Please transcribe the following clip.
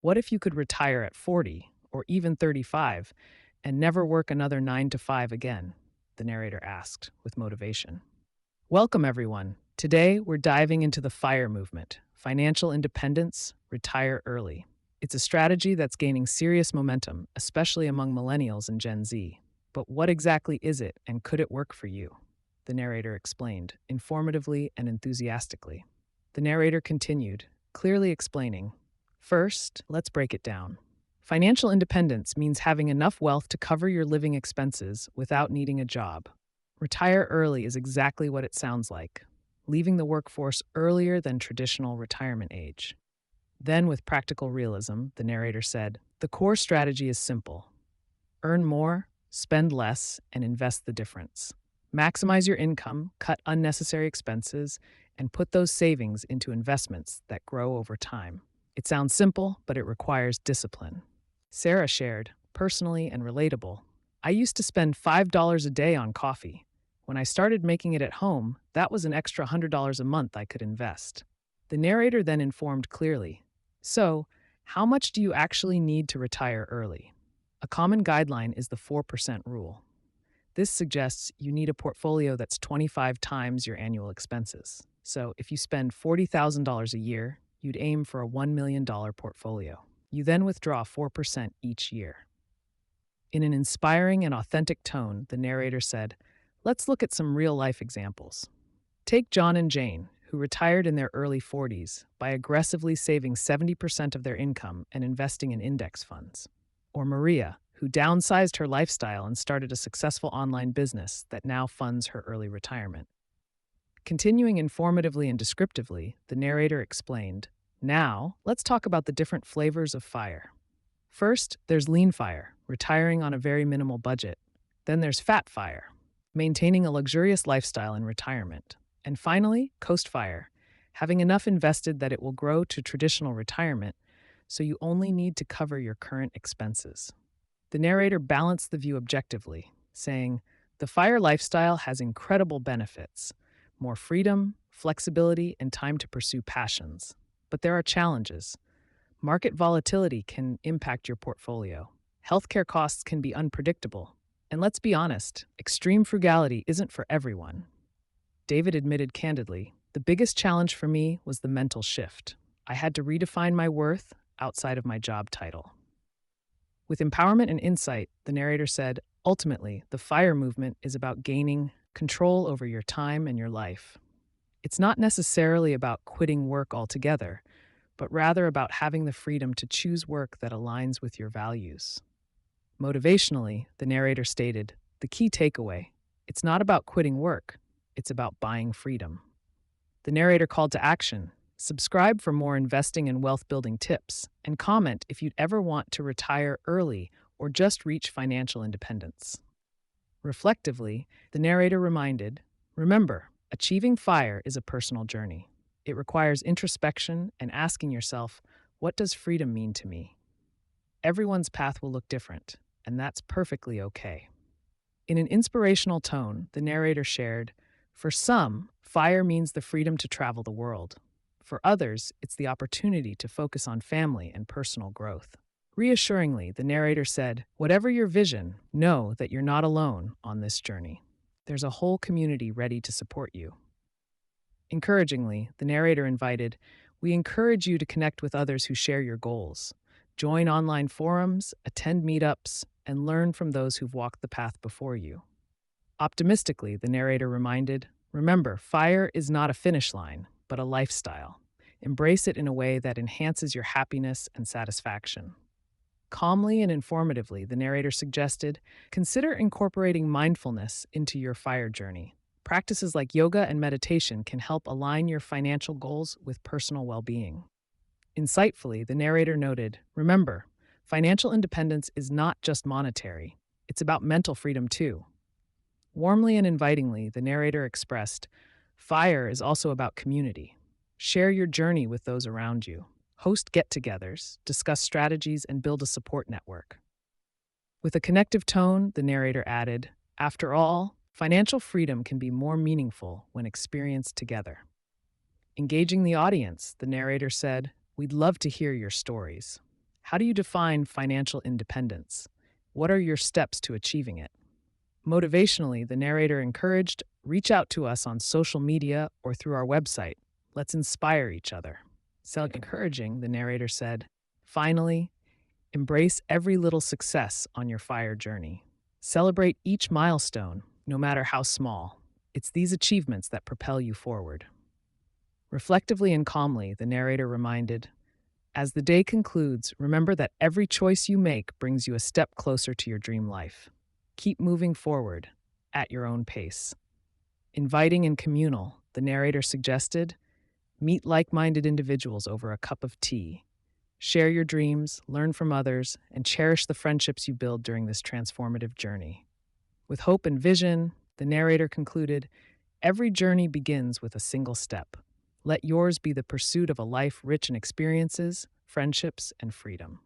What if you could retire at 40 or even 35 and never work another 9 to 5 again? The narrator asked with motivation. Welcome, everyone. Today, we're diving into the FIRE movement, financial independence, retire early. It's a strategy that's gaining serious momentum, especially among millennials and Gen Z. But what exactly is it, and could it work for you? The narrator explained, informatively and enthusiastically. The narrator continued, clearly explaining. First, let's break it down. Financial independence means having enough wealth to cover your living expenses without needing a job. Retire early is exactly what it sounds like, leaving the workforce earlier than traditional retirement age. Then, with practical realism, the narrator said, the core strategy is simple: earn more, spend less, and invest the difference. Maximize your income, cut unnecessary expenses, and put those savings into investments that grow over time. It sounds simple, but it requires discipline. Sarah shared, personally and relatable, I used to spend $5 a day on coffee. When I started making it at home, that was an extra $100 a month I could invest. The narrator then informed clearly. So, how much do you actually need to retire early? A common guideline is the 4% rule. This suggests you need a portfolio that's 25 times your annual expenses. So, if you spend $40,000 a year, you'd aim for a $1 million portfolio. You then withdraw 4% each year. In an inspiring and authentic tone, the narrator said, let's look at some real-life examples. Take John and Jane, who retired in their early 40s by aggressively saving 70% of their income and investing in index funds. Or Maria, who downsized her lifestyle and started a successful online business that now funds her early retirement. Continuing informatively and descriptively, the narrator explained, now, let's talk about the different flavors of FIRE. First, there's LeanFIRE, retiring on a very minimal budget. Then there's FatFIRE, maintaining a luxurious lifestyle in retirement. And finally, CoastFIRE, having enough invested that it will grow to traditional retirement, so you only need to cover your current expenses. The narrator balanced the view objectively, saying, the FIRE lifestyle has incredible benefits: more freedom, flexibility, and time to pursue passions. But there are challenges. Market volatility can impact your portfolio. Healthcare costs can be unpredictable. And let's be honest, extreme frugality isn't for everyone. David admitted candidly, the biggest challenge for me was the mental shift. I had to redefine my worth outside of my job title. With empowerment and insight, the narrator said, ultimately, the FIRE movement is about gaining control over your time and your life. It's not necessarily about quitting work altogether, but rather about having the freedom to choose work that aligns with your values. Motivationally, the narrator stated, the key takeaway: it's not about quitting work, it's about buying freedom. The narrator called to action: subscribe for more investing and wealth building tips, and comment if you'd ever want to retire early or just reach financial independence. Reflectively, the narrator reminded, remember, achieving FIRE is a personal journey. It requires introspection and asking yourself, what does freedom mean to me? Everyone's path will look different, and that's perfectly okay. In an inspirational tone, the narrator shared, for some, FIRE means the freedom to travel the world. For others, it's the opportunity to focus on family and personal growth. Reassuringly, the narrator said, whatever your vision, know that you're not alone on this journey. There's a whole community ready to support you. Encouragingly, the narrator invited, we encourage you to connect with others who share your goals. Join online forums, attend meetups, and learn from those who've walked the path before you. Optimistically, the narrator reminded, remember, FIRE is not a finish line, but a lifestyle. Embrace it in a way that enhances your happiness and satisfaction. Calmly and informatively, the narrator suggested, consider incorporating mindfulness into your FIRE journey. Practices like yoga and meditation can help align your financial goals with personal well-being. Insightfully, the narrator noted, remember, financial independence is not just monetary. It's about mental freedom too. Warmly and invitingly, the narrator expressed, FIRE is also about community. Share your journey with those around you. Host get-togethers, discuss strategies, and build a support network. With a connective tone, the narrator added, after all, financial freedom can be more meaningful when experienced together. Engaging the audience, the narrator said, we'd love to hear your stories. How do you define financial independence? What are your steps to achieving it? Motivationally, the narrator encouraged, reach out to us on social media or through our website. Let's inspire each other. Self encouraging, the narrator said, finally, embrace every little success on your FIRE journey. Celebrate each milestone, no matter how small. It's these achievements that propel you forward. Reflectively and calmly, the narrator reminded, as the day concludes, remember that every choice you make brings you a step closer to your dream life. Keep moving forward at your own pace. Inviting and communal, the narrator suggested, meet like minded individuals over a cup of tea. Share your dreams, learn from others, and cherish the friendships you build during this transformative journey. With hope and vision, the narrator concluded, every journey begins with a single step. Let yours be the pursuit of a life rich in experiences, friendships, and freedom.